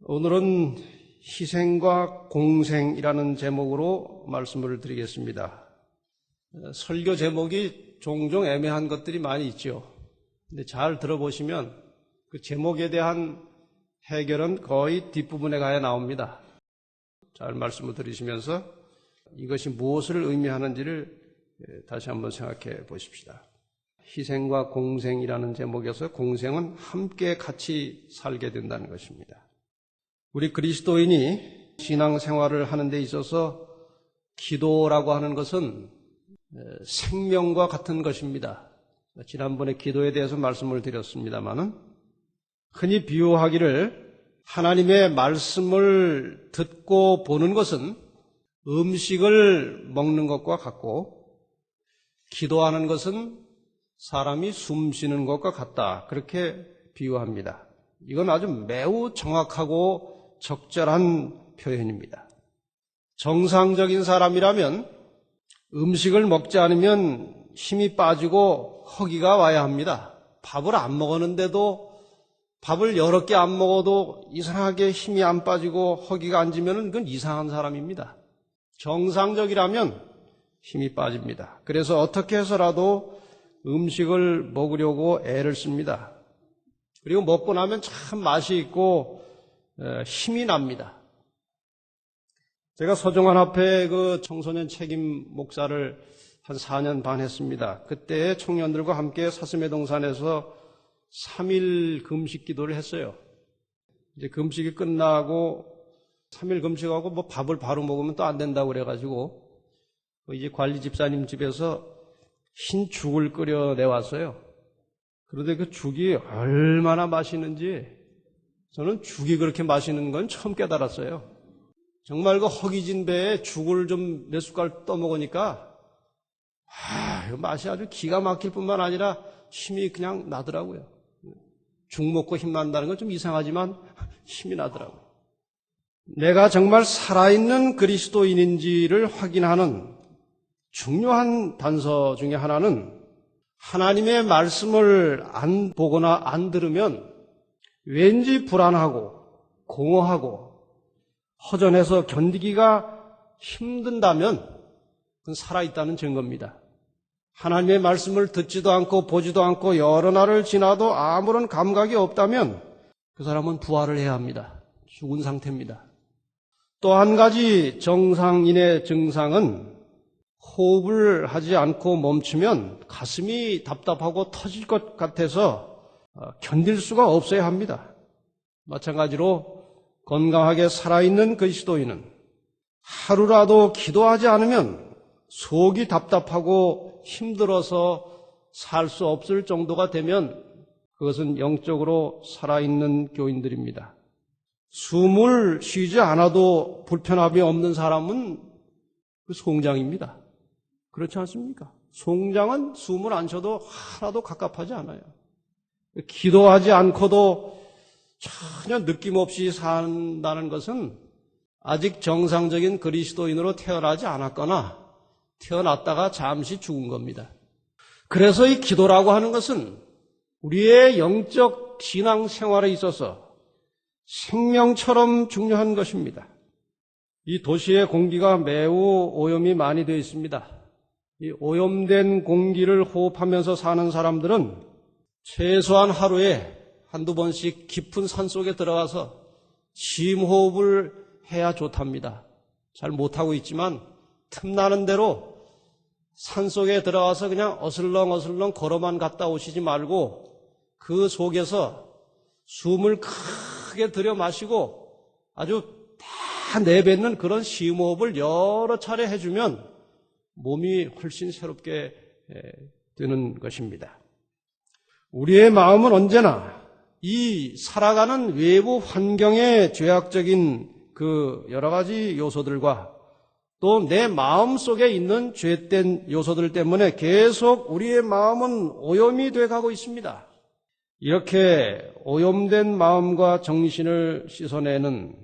오늘은 희생과 공생이라는 제목으로 말씀을 드리겠습니다. 설교 제목이 종종 애매한 것들이 많이 있죠. 근데 잘 들어보시면 그 제목에 대한 해결은 거의 뒷부분에 가야 나옵니다. 잘 말씀을 들으시면서 이것이 무엇을 의미하는지를 다시 한번 생각해 보십시다. 희생과 공생이라는 제목에서 공생은 함께 같이 살게 된다는 것입니다. 우리 그리스도인이 신앙생활을 하는 데 있어서 기도라고 하는 것은 생명과 같은 것입니다. 지난번에 기도에 대해서 말씀을 드렸습니다마는 흔히 비유하기를 하나님의 말씀을 듣고 보는 것은 음식을 먹는 것과 같고 기도하는 것은 사람이 숨 쉬는 것과 같다. 그렇게 비유합니다. 이건 아주 매우 정확하고 적절한 표현입니다. 정상적인 사람이라면 음식을 먹지 않으면 힘이 빠지고 허기가 와야 합니다. 밥을 안 먹었는데도 밥을 여러 개 안 먹어도 이상하게 힘이 안 빠지고 허기가 안 지면 그건 이상한 사람입니다. 정상적이라면 힘이 빠집니다. 그래서 어떻게 해서라도 음식을 먹으려고 애를 씁니다. 그리고 먹고 나면 참 맛이 있고 힘이 납니다. 제가 서정환 앞에 그 청소년 책임 목사를 한 4년 반 했습니다. 그때 청년들과 함께 사슴해동산에서 3일 금식 기도를 했어요. 이제 금식이 끝나고 3일 금식하고 뭐 밥을 바로 먹으면 또 안 된다고 그래가지고 이제 관리 집사님 집에서 흰 죽을 끓여 내왔어요. 그런데 그 죽이 얼마나 맛있는지 저는 죽이 그렇게 맛있는 건 처음 깨달았어요. 정말 그 허기진 배에 죽을 좀 몇 숟갈 떠먹으니까 이 맛이 아주 기가 막힐 뿐만 아니라 힘이 그냥 나더라고요. 죽 먹고 힘 난다는 건 좀 이상하지만 힘이 나더라고요. 내가 정말 살아있는 그리스도인인지를 확인하는 중요한 단서 중에 하나는 하나님의 말씀을 안 보거나 안 들으면 왠지 불안하고 공허하고 허전해서 견디기가 힘든다면 그건 살아있다는 증거입니다. 하나님의 말씀을 듣지도 않고 보지도 않고 여러 날을 지나도 아무런 감각이 없다면 그 사람은 부활을 해야 합니다. 죽은 상태입니다. 또 한 가지 정상인의 증상은 호흡을 하지 않고 멈추면 가슴이 답답하고 터질 것 같아서 견딜 수가 없어야 합니다. 마찬가지로 건강하게 살아있는 그리스도인은 하루라도 기도하지 않으면 속이 답답하고 힘들어서 살 수 없을 정도가 되면 그것은 영적으로 살아있는 교인들입니다. 숨을 쉬지 않아도 불편함이 없는 사람은 그 송장입니다. 그렇지 않습니까? 송장은 숨을 안 쉬어도 하나도 갑갑하지 않아요. 기도하지 않고도 전혀 느낌 없이 산다는 것은 아직 정상적인 그리스도인으로 태어나지 않았거나 태어났다가 잠시 죽은 겁니다. 그래서 이 기도라고 하는 것은 우리의 영적 신앙 생활에 있어서 생명처럼 중요한 것입니다. 이 도시의 공기가 매우 오염이 많이 되어 있습니다. 이 오염된 공기를 호흡하면서 사는 사람들은 최소한 하루에 한두 번씩 깊은 산속에 들어가서 심호흡을 해야 좋답니다. 잘 못하고 있지만 틈나는 대로 산속에 들어가서 그냥 어슬렁어슬렁 걸어만 갔다 오시지 말고 그 속에서 숨을 크게 들여 마시고 아주 다 내뱉는 그런 심호흡을 여러 차례 해주면 몸이 훨씬 새롭게 되는 것입니다. 우리의 마음은 언제나 이 살아가는 외부 환경의 죄악적인 그 여러 가지 요소들과 또 내 마음 속에 있는 죄된 요소들 때문에 계속 우리의 마음은 오염이 돼 가고 있습니다. 이렇게 오염된 마음과 정신을 씻어내는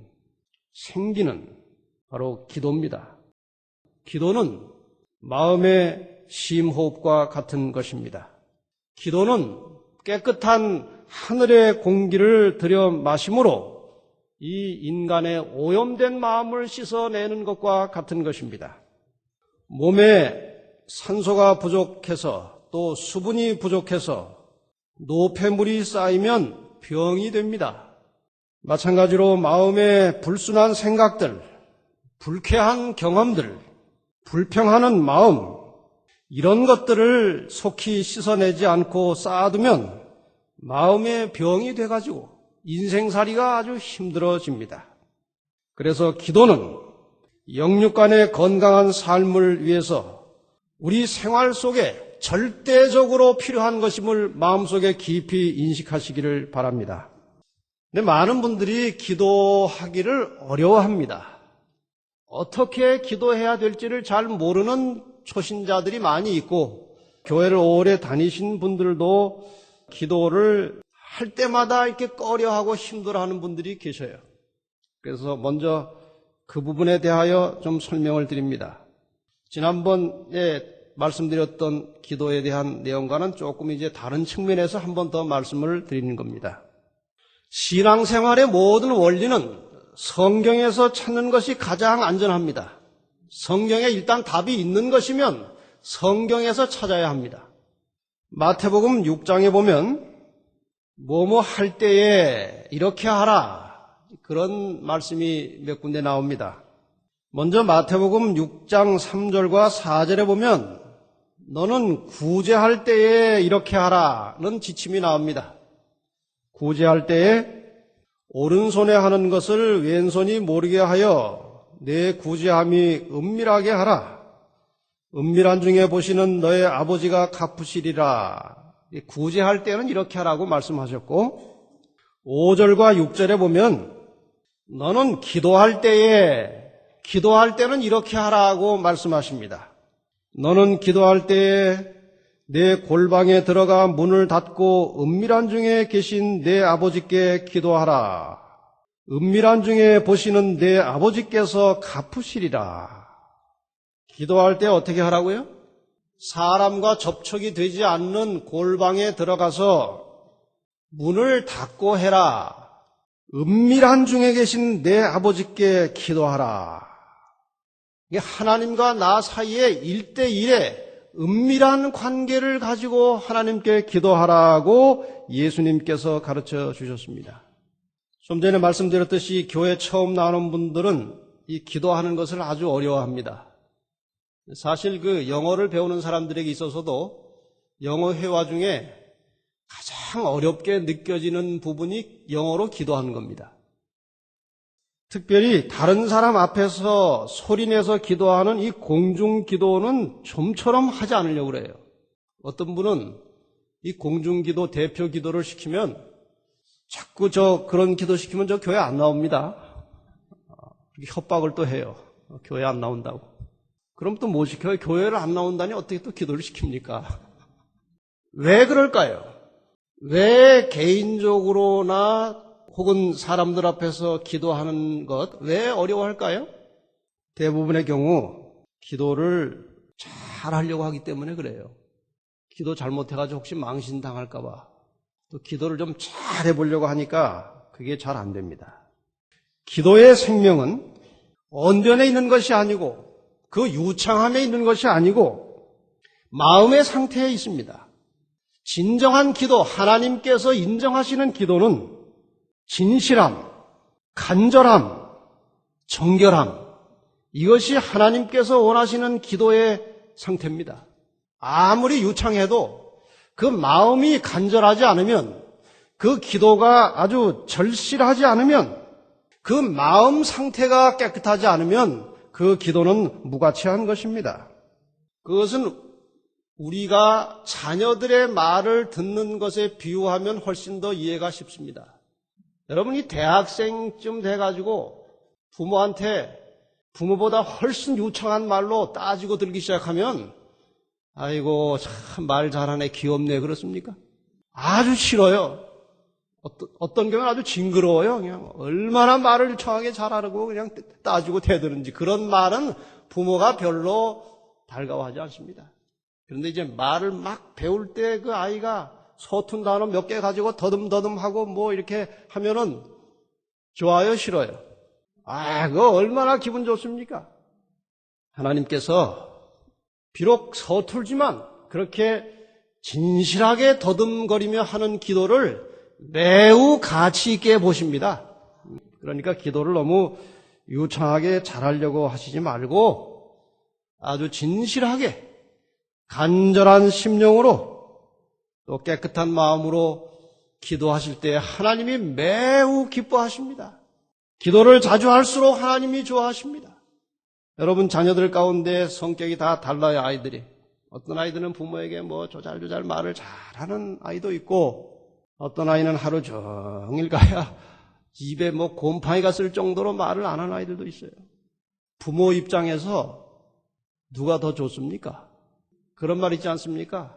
생기는 바로 기도입니다. 기도는 마음의 심호흡과 같은 것입니다. 기도는 깨끗한 하늘의 공기를 들여 마심으로 이 인간의 오염된 마음을 씻어내는 것과 같은 것입니다. 몸에 산소가 부족해서 또 수분이 부족해서 노폐물이 쌓이면 병이 됩니다. 마찬가지로 마음에 불순한 생각들, 불쾌한 경험들, 불평하는 마음, 이런 것들을 속히 씻어내지 않고 쌓아두면 마음의 병이 돼가지고 인생살이가 아주 힘들어집니다. 그래서 기도는 영육 간의 건강한 삶을 위해서 우리 생활 속에 절대적으로 필요한 것임을 마음속에 깊이 인식하시기를 바랍니다. 근데 많은 분들이 기도하기를 어려워합니다. 어떻게 기도해야 될지를 잘 모르는 초신자들이 많이 있고, 교회를 오래 다니신 분들도 기도를 할 때마다 이렇게 꺼려하고 힘들어하는 분들이 계셔요. 그래서 먼저 그 부분에 대하여 좀 설명을 드립니다. 지난번에 말씀드렸던 기도에 대한 내용과는 조금 이제 다른 측면에서 한 번 더 말씀을 드리는 겁니다. 신앙생활의 모든 원리는 성경에서 찾는 것이 가장 안전합니다. 성경에 일단 답이 있는 것이면 성경에서 찾아야 합니다. 마태복음 6장에 보면 뭐뭐 할 때에 이렇게 하라, 그런 말씀이 몇 군데 나옵니다. 먼저 마태복음 6장 3절과 4절에 보면 너는 구제할 때에 이렇게 하라는 지침이 나옵니다. 구제할 때에 오른손에 하는 것을 왼손이 모르게 하여 내 구제함이 은밀하게 하라. 은밀한 중에 보시는 너의 아버지가 갚으시리라. 구제할 때는 이렇게 하라고 말씀하셨고, 5절과 6절에 보면 너는 기도할 때는 이렇게 하라고 말씀하십니다. 너는 기도할 때에 내 골방에 들어가 문을 닫고 은밀한 중에 계신 내 아버지께 기도하라. 은밀한 중에 보시는 내 아버지께서 갚으시리라. 기도할 때 어떻게 하라고요? 사람과 접촉이 되지 않는 골방에 들어가서 문을 닫고 해라. 은밀한 중에 계신 내 아버지께 기도하라. 이게 하나님과 나 사이에 1대1의 은밀한 관계를 가지고 하나님께 기도하라고 예수님께서 가르쳐 주셨습니다. 좀 전에 말씀드렸듯이 교회 처음 나오는 분들은 이 기도하는 것을 아주 어려워합니다. 사실 그 영어를 배우는 사람들에게 있어서도 영어 회화 중에 가장 어렵게 느껴지는 부분이 영어로 기도하는 겁니다. 특별히 다른 사람 앞에서 소리내서 기도하는 이 공중기도는 좀처럼 하지 않으려고 그래요. 어떤 분은 이 공중기도 대표 기도를 시키면 자꾸 그런 기도 시키면 저 교회 안 나옵니다. 협박을 또 해요. 교회 안 나온다고. 그럼 또 뭐 시켜요? 교회를 안 나온다니 어떻게 또 기도를 시킵니까? 왜 그럴까요? 왜 개인적으로나 혹은 사람들 앞에서 기도하는 것, 왜 어려워할까요? 대부분의 경우 기도를 잘 하려고 하기 때문에 그래요. 기도 잘못해가지고 혹시 망신당할까봐 또 기도를 좀 잘 해보려고 하니까 그게 잘 안 됩니다. 기도의 생명은 언변에 있는 것이 아니고 그 유창함에 있는 것이 아니고 마음의 상태에 있습니다. 진정한 기도, 하나님께서 인정하시는 기도는 진실함, 간절함, 정결함, 이것이 하나님께서 원하시는 기도의 상태입니다. 아무리 유창해도 그 마음이 간절하지 않으면, 그 기도가 아주 절실하지 않으면, 그 마음 상태가 깨끗하지 않으면 그 기도는 무가치한 것입니다. 그것은 우리가 자녀들의 말을 듣는 것에 비유하면 훨씬 더 이해가 쉽습니다. 여러분이 대학생쯤 돼가지고 부모한테 부모보다 훨씬 유창한 말로 따지고 들기 시작하면 아이고 참 말 잘하네, 귀엽네, 그렇습니까? 아주 싫어요. 어떤 경우는 아주 징그러워요. 그냥 얼마나 말을 유창하게 잘하고 그냥 따지고 대드는지, 그런 말은 부모가 별로 달가워하지 않습니다. 그런데 이제 말을 막 배울 때 그 아이가 서툰 단어 몇 개 가지고 더듬더듬하고 뭐 이렇게 하면은 좋아요, 싫어요? 그거 얼마나 기분 좋습니까? 하나님께서 비록 서툴지만 그렇게 진실하게 더듬거리며 하는 기도를 매우 가치 있게 보십니다. 그러니까 기도를 너무 유창하게 잘하려고 하시지 말고 아주 진실하게 간절한 심령으로 또 깨끗한 마음으로 기도하실 때 하나님이 매우 기뻐하십니다. 기도를 자주 할수록 하나님이 좋아하십니다. 여러분 자녀들 가운데 성격이 다 달라요. 아이들이. 어떤 아이들은 부모에게 조잘조잘 말을 잘하는 아이도 있고 어떤 아이는 하루 종일 가야 입에 곰팡이가 쓸 정도로 말을 안 하는 아이들도 있어요. 부모 입장에서 누가 더 좋습니까? 그런 말 있지 않습니까?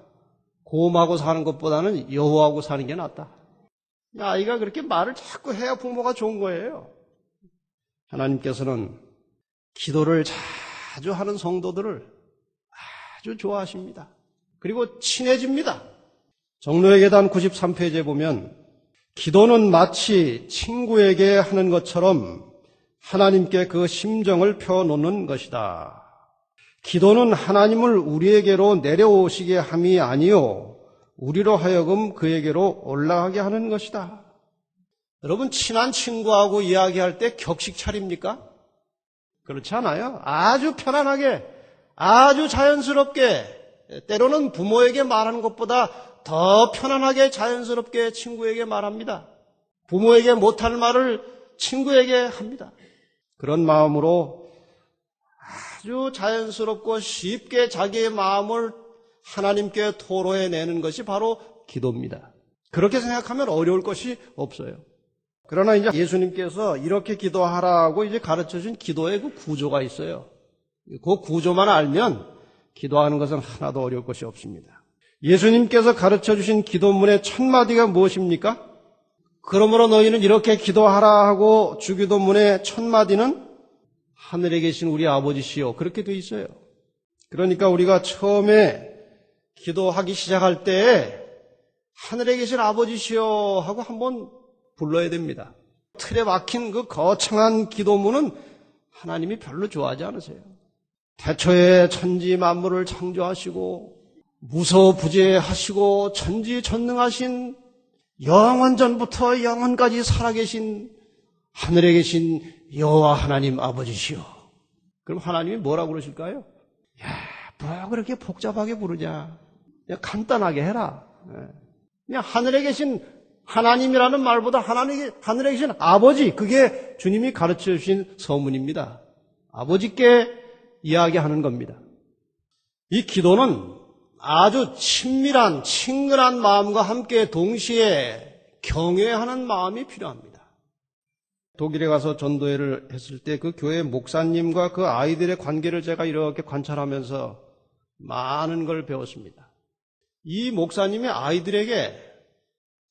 곰하고 사는 것보다는 여우하고 사는 게 낫다. 아이가 그렇게 말을 자꾸 해야 부모가 좋은 거예요. 하나님께서는 기도를 자주 하는 성도들을 아주 좋아하십니다. 그리고 친해집니다. 정로의 계단 93페이지에 보면 기도는 마치 친구에게 하는 것처럼 하나님께 그 심정을 펴놓는 것이다. 기도는 하나님을 우리에게로 내려오시게 함이 아니요 우리로 하여금 그에게로 올라가게 하는 것이다. 여러분 친한 친구하고 이야기할 때 격식 차립니까? 그렇지 않아요. 아주 편안하게 아주 자연스럽게 때로는 부모에게 말하는 것보다 더 편안하게 자연스럽게 친구에게 말합니다. 부모에게 못할 말을 친구에게 합니다. 그런 마음으로 아주 자연스럽고 쉽게 자기의 마음을 하나님께 토로해내는 것이 바로 기도입니다. 그렇게 생각하면 어려울 것이 없어요. 그러나 이제 예수님께서 이렇게 기도하라고 이제 가르쳐 준 기도의 그 구조가 있어요. 그 구조만 알면 기도하는 것은 하나도 어려울 것이 없습니다. 예수님께서 가르쳐 주신 기도문의 첫 마디가 무엇입니까? 그러므로 너희는 이렇게 기도하라 하고 주기도문의 첫 마디는 하늘에 계신 우리 아버지시여 그렇게 돼 있어요. 그러니까 우리가 처음에 기도하기 시작할 때 하늘에 계신 아버지시여 하고 한번 불러야 됩니다. 틀에 막힌 그 거창한 기도문은 하나님이 별로 좋아하지 않으세요. 태초에 천지 만물을 창조하시고 무소부재하시고 천지전능하신 영원전부터 영원까지 살아계신 하늘에 계신 여호와 하나님 아버지시여. 그럼 하나님이 뭐라고 그러실까요? 뭐 그렇게 복잡하게 부르냐. 그냥 간단하게 해라. 그냥 하늘에 계신 하나님이라는 말보다 하늘에 계신 아버지, 그게 주님이 가르쳐 주신 서문입니다. 아버지께 이야기하는 겁니다. 이 기도는 아주 친밀한, 친근한 마음과 함께 동시에 경외하는 마음이 필요합니다. 독일에 가서 전도회를 했을 때 그 교회 목사님과 그 아이들의 관계를 제가 이렇게 관찰하면서 많은 걸 배웠습니다. 이 목사님이 아이들에게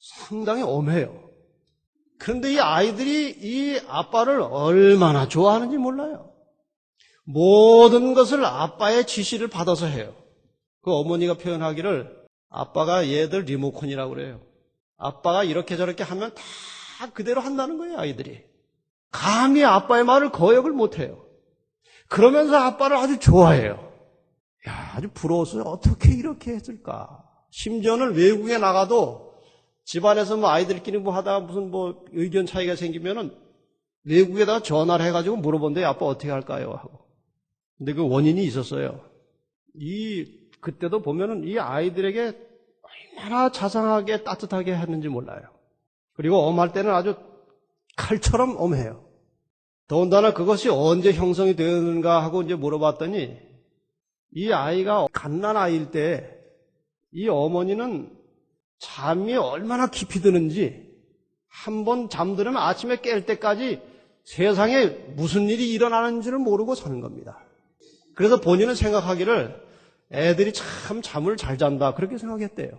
상당히 엄해요. 그런데 이 아이들이 이 아빠를 얼마나 좋아하는지 몰라요. 모든 것을 아빠의 지시를 받아서 해요. 그 어머니가 표현하기를 아빠가 얘들 리모컨이라고 그래요. 아빠가 이렇게 저렇게 하면 다 그대로 한다는 거예요, 아이들이. 감히 아빠의 말을 거역을 못해요. 그러면서 아빠를 아주 좋아해요. 아주 부러웠어요. 어떻게 이렇게 했을까? 심지어는 외국에 나가도 집안에서 아이들끼리 하다가 무슨 의견 차이가 생기면은 외국에다가 전화를 해가지고 물어본대요. 아빠 어떻게 할까요? 하고. 근데 그 원인이 있었어요. 그때도 보면은 이 아이들에게 얼마나 자상하게 따뜻하게 했는지 몰라요. 그리고 엄할 때는 아주 칼처럼 엄해요. 더군다나 그것이 언제 형성이 되었는가 하고 이제 물어봤더니 이 아이가 갓난 아이일 때 이 어머니는 잠이 얼마나 깊이 드는지 한번 잠들으면 아침에 깰 때까지 세상에 무슨 일이 일어나는지를 모르고 사는 겁니다. 그래서 본인은 생각하기를 애들이 참 잠을 잘 잔다 그렇게 생각했대요.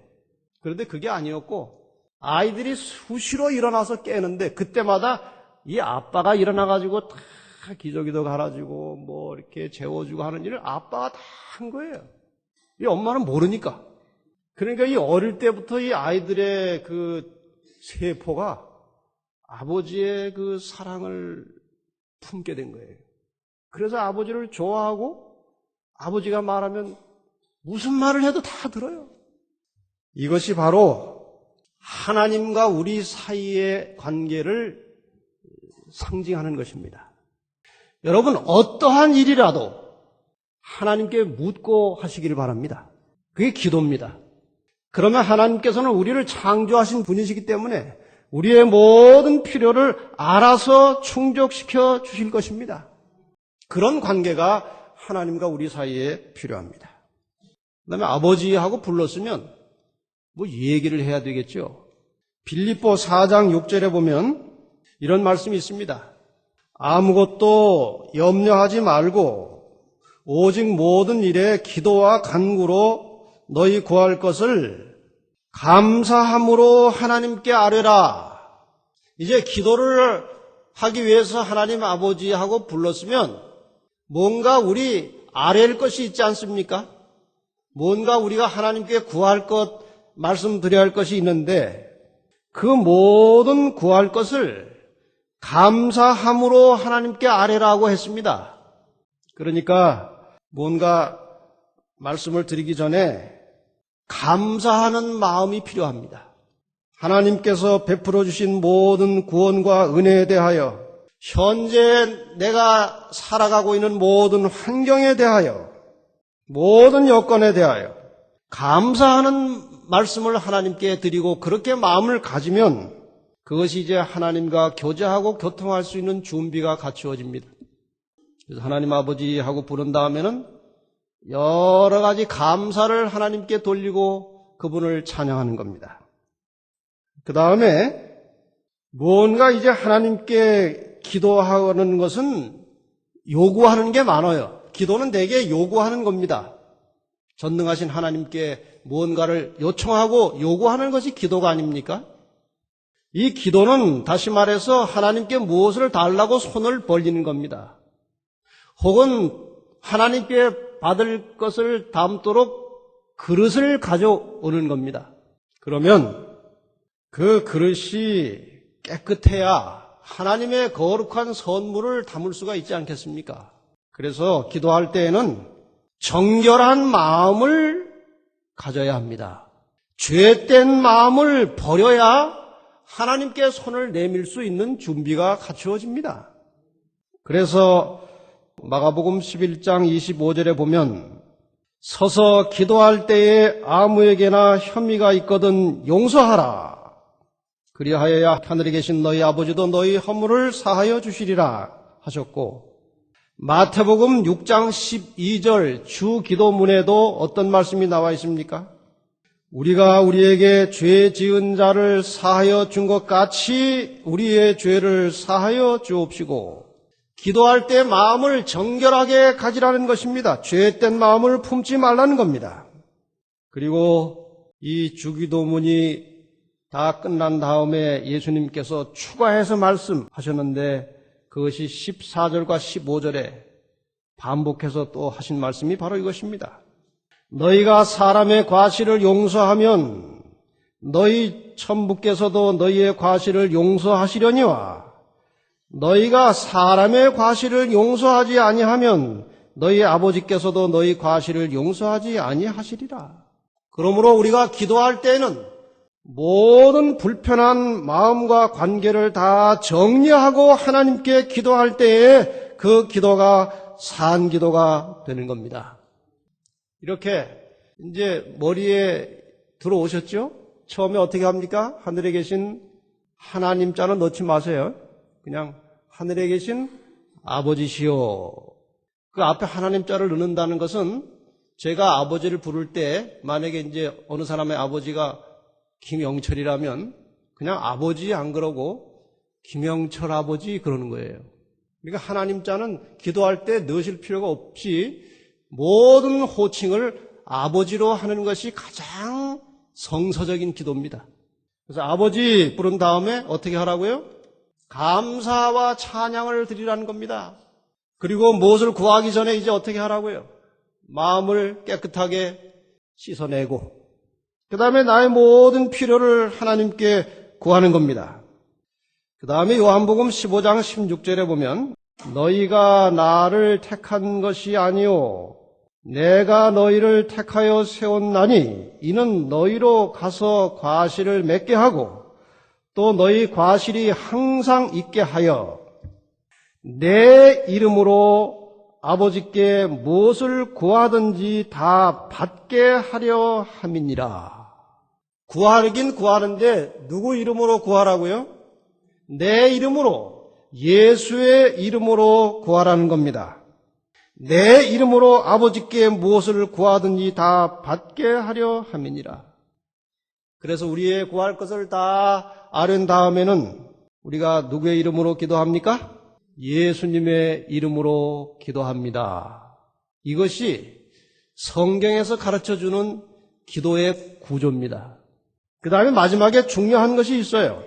그런데 그게 아니었고 아이들이 수시로 일어나서 깨는데 그때마다 이 아빠가 일어나가지고 다 기저귀도 갈아주고 이렇게 재워주고 하는 일을 아빠가 다 한 거예요. 이 엄마는 모르니까. 그러니까 이 어릴 때부터 이 아이들의 그 세포가 아버지의 그 사랑을 품게 된 거예요. 그래서 아버지를 좋아하고 아버지가 말하면 무슨 말을 해도 다 들어요. 이것이 바로 하나님과 우리 사이의 관계를 상징하는 것입니다. 여러분, 어떠한 일이라도 하나님께 묻고 하시기를 바랍니다. 그게 기도입니다. 그러면 하나님께서는 우리를 창조하신 분이시기 때문에 우리의 모든 필요를 알아서 충족시켜 주실 것입니다. 그런 관계가 하나님과 우리 사이에 필요합니다. 그다음에 아버지하고 불렀으면 뭐 얘기를 해야 되겠죠. 빌립보 4장 6절에 보면 이런 말씀이 있습니다. 아무것도 염려하지 말고 오직 모든 일에 기도와 간구로 너희 구할 것을 감사함으로 하나님께 아뢰라. 이제 기도를 하기 위해서 하나님 아버지하고 불렀으면 뭔가 우리 아뢰일 것이 있지 않습니까? 뭔가 우리가 하나님께 구할 것, 말씀드려야 할 것이 있는데 그 모든 구할 것을 감사함으로 하나님께 아뢰라고 했습니다. 그러니까 뭔가 말씀을 드리기 전에 감사하는 마음이 필요합니다. 하나님께서 베풀어 주신 모든 구원과 은혜에 대하여, 현재 내가 살아가고 있는 모든 환경에 대하여, 모든 여건에 대하여 감사하는 말씀을 하나님께 드리고 그렇게 마음을 가지면 그것이 이제 하나님과 교제하고 교통할 수 있는 준비가 갖추어집니다. 그래서 하나님 아버지하고 부른 다음에는 여러 가지 감사를 하나님께 돌리고 그분을 찬양하는 겁니다. 그 다음에 뭔가 이제 하나님께 기도하는 것은 요구하는 게 많아요. 기도는 대개 요구하는 겁니다. 전능하신 하나님께 무언가를 요청하고 요구하는 것이 기도가 아닙니까? 이 기도는 다시 말해서 하나님께 무엇을 달라고 손을 벌리는 겁니다. 혹은 하나님께 받을 것을 담도록 그릇을 가져오는 겁니다. 그러면 그 그릇이 깨끗해야 하나님의 거룩한 선물을 담을 수가 있지 않겠습니까? 그래서 기도할 때에는 정결한 마음을 가져야 합니다. 죄된 마음을 버려야 하나님께 손을 내밀 수 있는 준비가 갖추어집니다. 그래서 마가복음 11장 25절에 보면 서서 기도할 때에 아무에게나 혐의가 있거든 용서하라. 그리하여야 하늘에 계신 너희 아버지도 너희 허물을 사하여 주시리라 하셨고, 마태복음 6장 12절 주 기도문에도 어떤 말씀이 나와 있습니까? 우리가 우리에게 죄 지은 자를 사하여 준 것 같이 우리의 죄를 사하여 주옵시고, 기도할 때 마음을 정결하게 가지라는 것입니다. 죄된 마음을 품지 말라는 겁니다. 그리고 이 주기도문이 다 끝난 다음에 예수님께서 추가해서 말씀하셨는데 그것이 14절과 15절에 반복해서 또 하신 말씀이 바로 이것입니다. 너희가 사람의 과실을 용서하면 너희 천부께서도 너희의 과실을 용서하시려니와 너희가 사람의 과실을 용서하지 아니하면 너희 아버지께서도 너희 과실을 용서하지 아니하시리라. 그러므로 우리가 기도할 때는 모든 불편한 마음과 관계를 다 정리하고 하나님께 기도할 때에 그 기도가 산 기도가 되는 겁니다. 이렇게 이제 머리에 들어오셨죠? 처음에 어떻게 합니까? 하늘에 계신 하나님 자는 넣지 마세요. 그냥 하늘에 계신 아버지시오. 그 앞에 하나님 자를 넣는다는 것은 제가 아버지를 부를 때 만약에 이제 어느 사람의 아버지가 김영철이라면 그냥 아버지 안 그러고 김영철 아버지 그러는 거예요. 그러니까 하나님 자는 기도할 때 넣으실 필요가 없이 모든 호칭을 아버지로 하는 것이 가장 성서적인 기도입니다. 그래서 아버지 부른 다음에 어떻게 하라고요? 감사와 찬양을 드리라는 겁니다. 그리고 무엇을 구하기 전에 이제 어떻게 하라고요? 마음을 깨끗하게 씻어내고 그 다음에 나의 모든 필요를 하나님께 구하는 겁니다. 그 다음에 요한복음 15장 16절에 보면 너희가 나를 택한 것이 아니요 내가 너희를 택하여 세웠나니 이는 너희로 가서 과실을 맺게 하고 또 너희 과실이 항상 있게 하여 내 이름으로 아버지께 무엇을 구하든지 다 받게 하려 함이니라. 구하긴 구하는데 누구 이름으로 구하라고요? 내 이름으로, 예수의 이름으로 구하라는 겁니다. 내 이름으로 아버지께 무엇을 구하든지 다 받게 하려 함이니라. 그래서 우리의 구할 것을 다 아뢰은 다음에는 우리가 누구의 이름으로 기도합니까? 예수님의 이름으로 기도합니다. 이것이 성경에서 가르쳐주는 기도의 구조입니다. 그 다음에 마지막에 중요한 것이 있어요.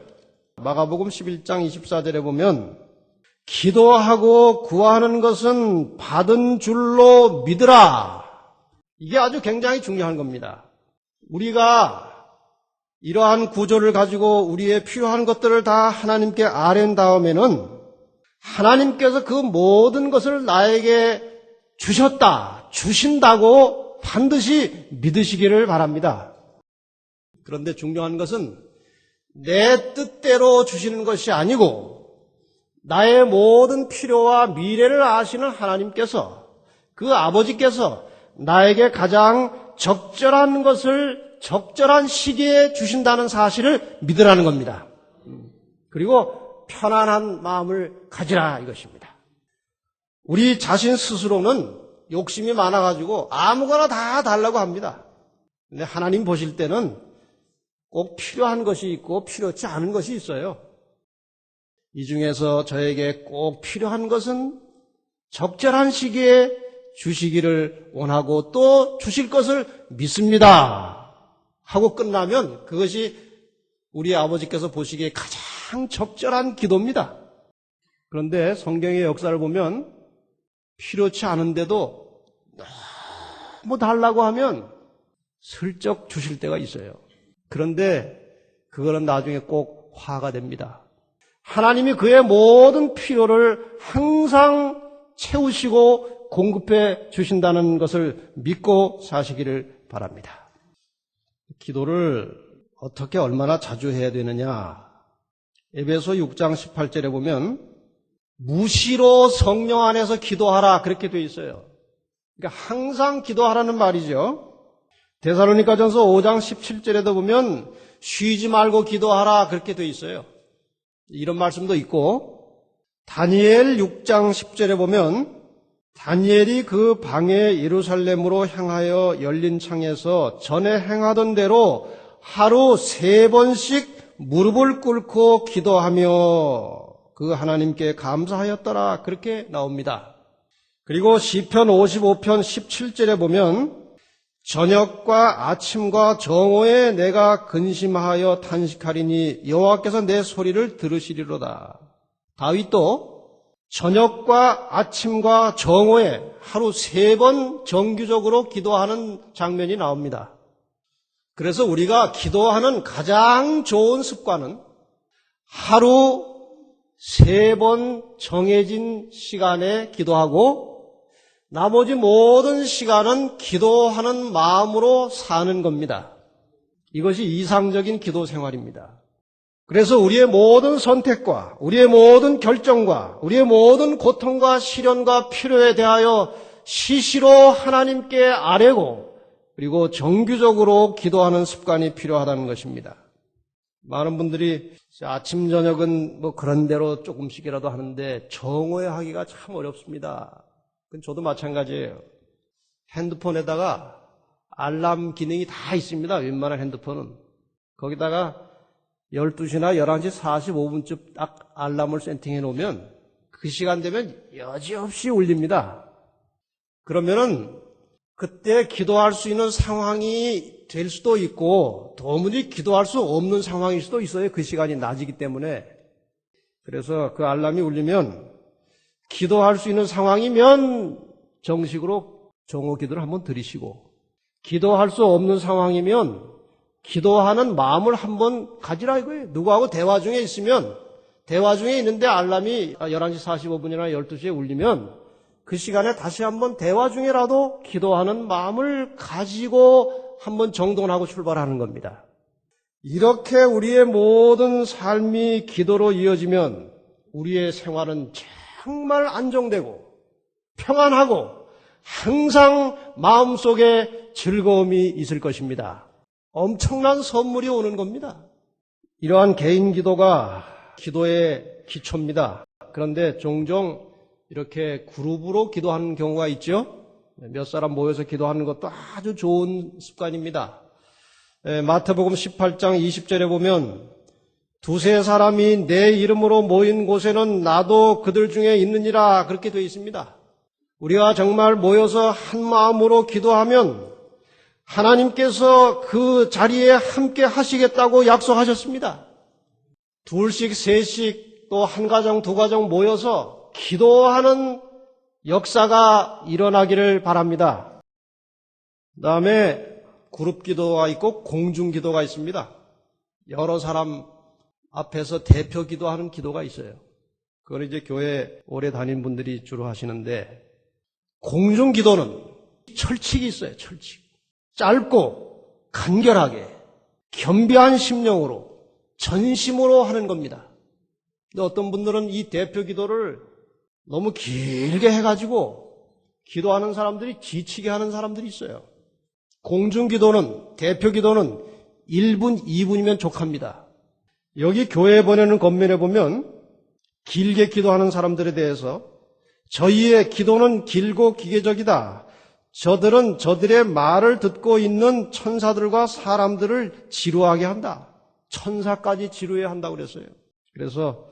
마가복음 11장 24절에 보면 기도하고 구하는 것은 받은 줄로 믿으라. 이게 아주 굉장히 중요한 겁니다. 우리가 이러한 구조를 가지고 우리의 필요한 것들을 다 하나님께 아뢰은 다음에는 하나님께서 그 모든 것을 나에게 주신다고 반드시 믿으시기를 바랍니다. 그런데 중요한 것은 내 뜻대로 주시는 것이 아니고 나의 모든 필요와 미래를 아시는 하나님께서, 그 아버지께서 나에게 가장 적절한 것을 적절한 시기에 주신다는 사실을 믿으라는 겁니다. 그리고 편안한 마음을 가지라 이것입니다. 우리 자신 스스로는 욕심이 많아가지고 아무거나 다 달라고 합니다. 근데 하나님 보실 때는 꼭 필요한 것이 있고 필요치 않은 것이 있어요. 이 중에서 저에게 꼭 필요한 것은 적절한 시기에 주시기를 원하고 또 주실 것을 믿습니다 하고 끝나면 그것이 우리 아버지께서 보시기에 가장 적절한 기도입니다. 그런데 성경의 역사를 보면 필요치 않은데도 너무 달라고 하면 슬쩍 주실 때가 있어요. 그런데 그거는 나중에 꼭 화가 됩니다. 하나님이 그의 모든 필요를 항상 채우시고 공급해 주신다는 것을 믿고 사시기를 바랍니다. 기도를 어떻게 얼마나 자주 해야 되느냐? 에베소 6장 18절에 보면 무시로 성령 안에서 기도하라 그렇게 되어 있어요. 그러니까 항상 기도하라는 말이죠. 데살로니가전서 5장 17절에도 보면 쉬지 말고 기도하라 그렇게 되어 있어요. 이런 말씀도 있고 다니엘 6장 10절에 보면 다니엘이 그 방에 예루살렘으로 향하여 열린 창에서 전에 행하던 대로 하루 3번씩 무릎을 꿇고 기도하며 그 하나님께 감사하였더라 그렇게 나옵니다. 그리고 시편 55편 17절에 보면 저녁과 아침과 정오에 내가 근심하여 탄식하리니 여호와께서 내 소리를 들으시리로다. 다윗도 저녁과 아침과 정오에 하루 3번 정규적으로 기도하는 장면이 나옵니다. 그래서 우리가 기도하는 가장 좋은 습관은 하루 3번 정해진 시간에 기도하고 나머지 모든 시간은 기도하는 마음으로 사는 겁니다. 이것이 이상적인 기도 생활입니다. 그래서 우리의 모든 선택과 우리의 모든 결정과 우리의 모든 고통과 시련과 필요에 대하여 시시로 하나님께 아뢰고 그리고 정규적으로 기도하는 습관이 필요하다는 것입니다. 많은 분들이 아침 저녁은 뭐 그런 대로 조금씩이라도 하는데 정오에 하기가 참 어렵습니다. 그건 저도 마찬가지예요. 핸드폰에다가 알람 기능이 다 있습니다. 웬만한 핸드폰은. 거기다가 12시나 11시 45분쯤 딱 알람을 세팅해 놓으면 그 시간 되면 여지없이 울립니다. 그러면은 그때 기도할 수 있는 상황이 될 수도 있고 도무지 기도할 수 없는 상황일 수도 있어요. 그 시간이 낮이기 때문에. 그래서 그 알람이 울리면 기도할 수 있는 상황이면 정식으로 정오 기도를 한번 드리시고 기도할 수 없는 상황이면 기도하는 마음을 한번 가지라 이거예요. 누구하고 대화 중에 있으면 대화 중에 있는데 알람이 11시 45분이나 12시에 울리면 그 시간에 다시 한번 대화 중에라도 기도하는 마음을 가지고 한번 정돈하고 출발하는 겁니다. 이렇게 우리의 모든 삶이 기도로 이어지면 우리의 생활은 정말 안정되고 평안하고 항상 마음속에 즐거움이 있을 것입니다. 엄청난 선물이 오는 겁니다. 이러한 개인 기도가 기도의 기초입니다. 그런데 종종 이렇게 그룹으로 기도하는 경우가 있죠. 몇 사람 모여서 기도하는 것도 아주 좋은 습관입니다. 마태복음 18장 20절에 보면 두세 사람이 내 이름으로 모인 곳에는 나도 그들 중에 있느니라 그렇게 되어 있습니다. 우리가 정말 모여서 한 마음으로 기도하면 하나님께서 그 자리에 함께 하시겠다고 약속하셨습니다. 둘씩, 셋씩, 또 한 가정, 두 가정 모여서 기도하는 역사가 일어나기를 바랍니다. 그 다음에 그룹 기도가 있고 공중 기도가 있습니다. 여러 사람 앞에서 대표 기도하는 기도가 있어요. 그건 이제 교회 오래 다닌 분들이 주로 하시는데, 공중 기도는 철칙이 있어요. 철칙. 짧고 간결하게 겸비한 심령으로 전심으로 하는 겁니다. 근데 어떤 분들은 이 대표 기도를 너무 길게 해가지고 기도하는 사람들이 지치게 하는 사람들이 있어요. 공중 기도는, 대표 기도는 1분, 2분이면 족합니다. 여기 교회에 보내는 권면에 보면 길게 기도하는 사람들에 대해서 저희의 기도는 길고 기계적이다. 저들은 저들의 말을 듣고 있는 천사들과 사람들을 지루하게 한다. 천사까지 지루해 한다고 그랬어요. 그래서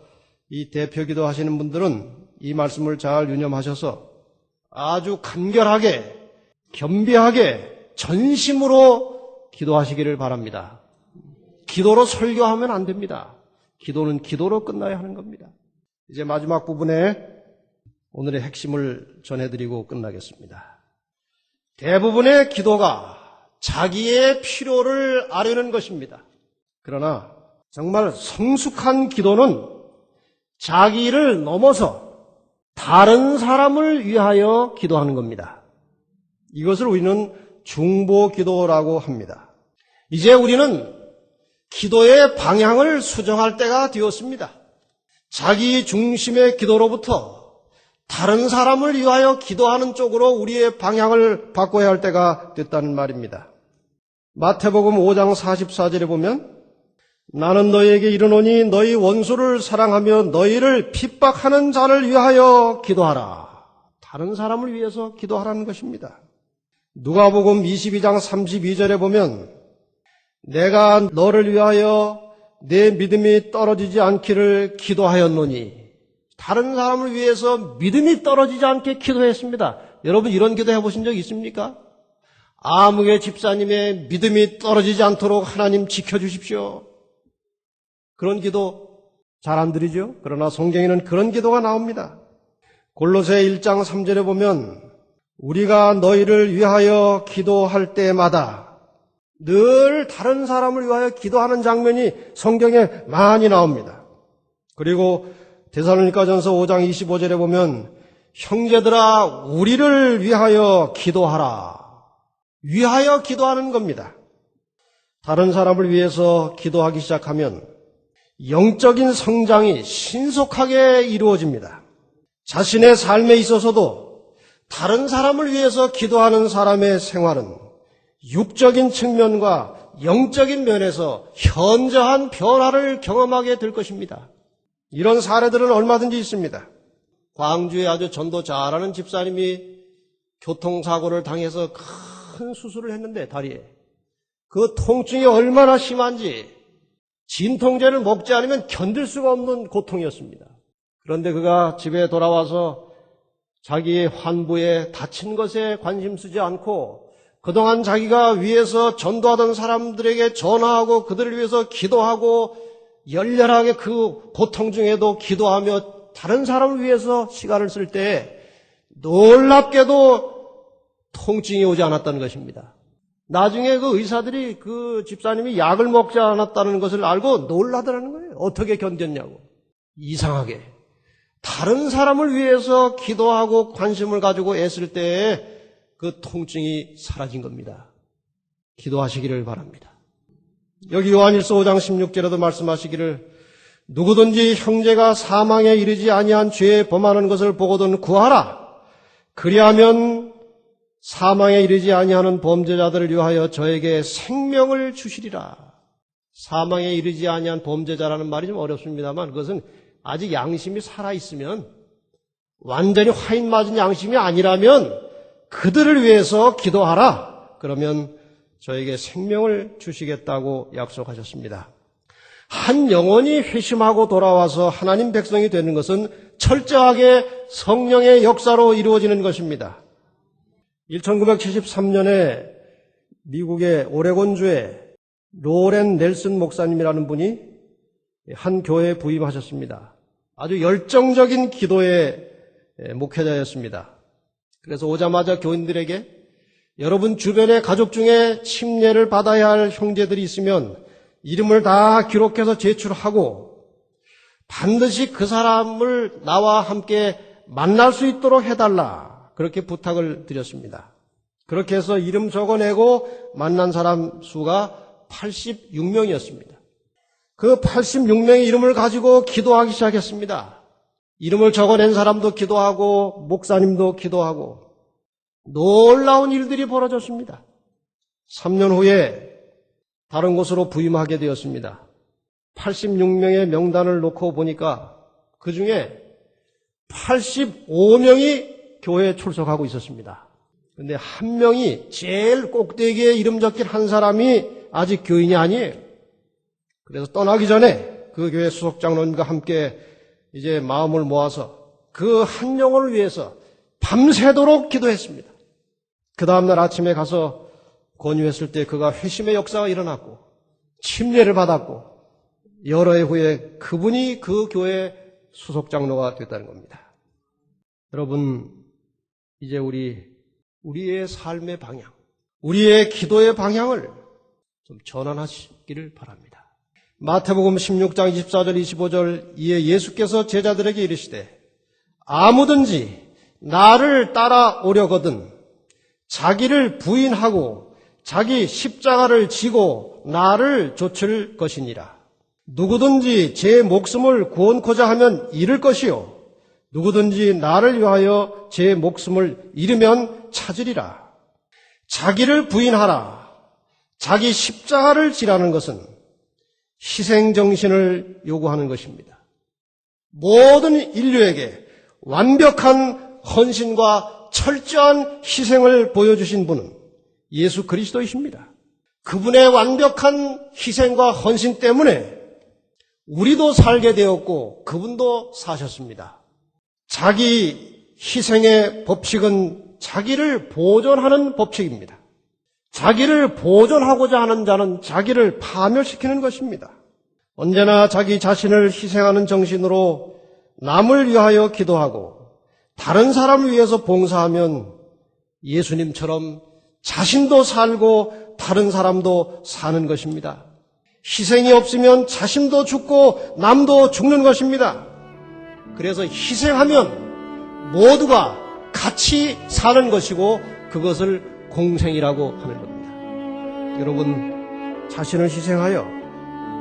이 대표 기도 하시는 분들은 이 말씀을 잘 유념하셔서 아주 간결하게, 겸비하게, 전심으로 기도하시기를 바랍니다. 기도로 설교하면 안 됩니다. 기도는 기도로 끝나야 하는 겁니다. 이제 마지막 부분에 오늘의 핵심을 전해드리고 끝나겠습니다. 대부분의 기도가 자기의 필요를 아뢰는 것입니다. 그러나 정말 성숙한 기도는 자기를 넘어서 다른 사람을 위하여 기도하는 겁니다. 이것을 우리는 중보 기도라고 합니다. 이제 우리는 기도의 방향을 수정할 때가 되었습니다. 자기 중심의 기도로부터 다른 사람을 위하여 기도하는 쪽으로 우리의 방향을 바꿔야 할 때가 됐다는 말입니다. 마태복음 5장 44절에 보면 나는 너희에게 이르노니 너희 원수를 사랑하며 너희를 핍박하는 자를 위하여 기도하라. 다른 사람을 위해서 기도하라는 것입니다. 누가복음 22장 32절에 보면 내가 너를 위하여 내 믿음이 떨어지지 않기를 기도하였노니, 다른 사람을 위해서 믿음이 떨어지지 않게 기도했습니다. 여러분 이런 기도 해보신 적 있습니까? 아무개 집사님의 믿음이 떨어지지 않도록 하나님 지켜주십시오. 그런 기도 잘 안 드리죠? 그러나 성경에는 그런 기도가 나옵니다. 골로새 1장 3절에 보면 우리가 너희를 위하여 기도할 때마다, 늘 다른 사람을 위하여 기도하는 장면이 성경에 많이 나옵니다. 그리고 데살로니가전서 5장 25절에 보면 형제들아 우리를 위하여 기도하라. 위하여 기도하는 겁니다. 다른 사람을 위해서 기도하기 시작하면 영적인 성장이 신속하게 이루어집니다. 자신의 삶에 있어서도 다른 사람을 위해서 기도하는 사람의 생활은 육적인 측면과 영적인 면에서 현저한 변화를 경험하게 될 것입니다. 이런 사례들은 얼마든지 있습니다. 광주에 아주 전도 잘하는 집사님이 교통사고를 당해서 큰 수술을 했는데 다리에 그 통증이 얼마나 심한지 진통제를 먹지 않으면 견딜 수가 없는 고통이었습니다. 그런데 그가 집에 돌아와서 자기의 환부에 다친 것에 관심 쓰지 않고 그동안 자기가 위에서 전도하던 사람들에게 전화하고 그들을 위해서 기도하고 열렬하게 그 고통 중에도 기도하며 다른 사람을 위해서 시간을 쓸 때 놀랍게도 통증이 오지 않았다는 것입니다. 나중에 그 의사들이 그 집사님이 약을 먹지 않았다는 것을 알고 놀라더라는 거예요. 어떻게 견뎠냐고. 이상하게 다른 사람을 위해서 기도하고 관심을 가지고 애쓸 때에 그 통증이 사라진 겁니다. 기도하시기를 바랍니다. 여기 요한일서 5장 16절에도 말씀하시기를 누구든지 형제가 사망에 이르지 아니한 죄에 범하는 것을 보거든 구하라. 그리하면 사망에 이르지 아니하는 범죄자들을 위하여 저에게 생명을 주시리라. 사망에 이르지 아니한 범죄자라는 말이 좀 어렵습니다만 그것은 아직 양심이 살아있으면, 완전히 화인 맞은 양심이 아니라면 그들을 위해서 기도하라. 그러면 저에게 생명을 주시겠다고 약속하셨습니다. 한 영혼이 회심하고 돌아와서 하나님 백성이 되는 것은 철저하게 성령의 역사로 이루어지는 것입니다. 1973년에 미국의 오레곤주에 로렌 넬슨 목사님이라는 분이 한 교회에 부임하셨습니다. 아주 열정적인 기도의 목회자였습니다. 그래서 오자마자 교인들에게 여러분 주변의 가족 중에 침례를 받아야 할 형제들이 있으면 이름을 다 기록해서 제출하고 반드시 그 사람을 나와 함께 만날 수 있도록 해달라. 그렇게 부탁을 드렸습니다. 그렇게 해서 이름 적어내고 만난 사람 수가 86명이었습니다. 그 86명의 이름을 가지고 기도하기 시작했습니다. 이름을 적어낸 사람도 기도하고 목사님도 기도하고 놀라운 일들이 벌어졌습니다. 3년 후에 다른 곳으로 부임하게 되었습니다. 86명의 명단을 놓고 보니까 그 중에 85명이 교회에 출석하고 있었습니다. 그런데 한 명이 제일 꼭대기에 이름 적힌 한 사람이 아직 교인이 아니에요. 그래서 떠나기 전에 그 교회 수석장로님과 함께 이제 마음을 모아서 그 한 영혼을 위해서 밤새도록 기도했습니다. 그 다음날 아침에 가서 권유했을 때 그가 회심의 역사가 일어났고 침례를 받았고 여러 해 후에 그분이 그 교회 수석장로가 됐다는 겁니다. 여러분, 이제 우리의 삶의 방향, 우리의 기도의 방향을 좀 전환하시기를 바랍니다. 마태복음 16장 24절 25절 이에 예수께서 제자들에게 이르시되 아무든지 나를 따라오려거든 자기를 부인하고 자기 십자가를 지고 나를 좇을 것이니라. 누구든지 제 목숨을 구원코자 하면 잃을 것이요 누구든지 나를 위하여 제 목숨을 잃으면 찾으리라. 자기를 부인하라. 자기 십자가를 지라는 것은 희생정신을 요구하는 것입니다. 모든 인류에게 완벽한 헌신과 철저한 희생을 보여주신 분은 예수 그리스도이십니다. 그분의 완벽한 희생과 헌신 때문에 우리도 살게 되었고 그분도 사셨습니다. 자기 희생의 법칙은 자기를 보존하는 법칙입니다. 자기를 보존하고자 하는 자는 자기를 파멸시키는 것입니다. 언제나 자기 자신을 희생하는 정신으로 남을 위하여 기도하고 다른 사람을 위해서 봉사하면 예수님처럼 자신도 살고 다른 사람도 사는 것입니다. 희생이 없으면 자신도 죽고 남도 죽는 것입니다. 그래서 희생하면 모두가 같이 사는 것이고 그것을 공생이라고 하는 겁니다. 여러분, 자신을 희생하여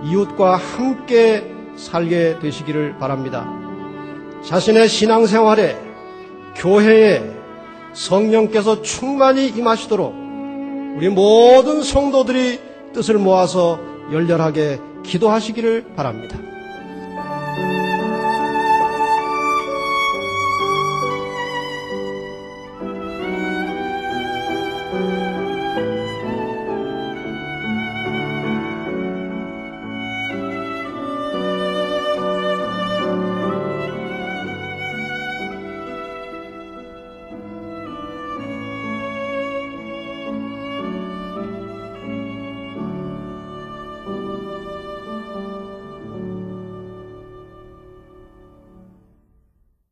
이웃과 함께 살게 되시기를 바랍니다. 자신의 신앙생활에, 교회에 성령께서 충만히 임하시도록 우리 모든 성도들이 뜻을 모아서 열렬하게 기도하시기를 바랍니다.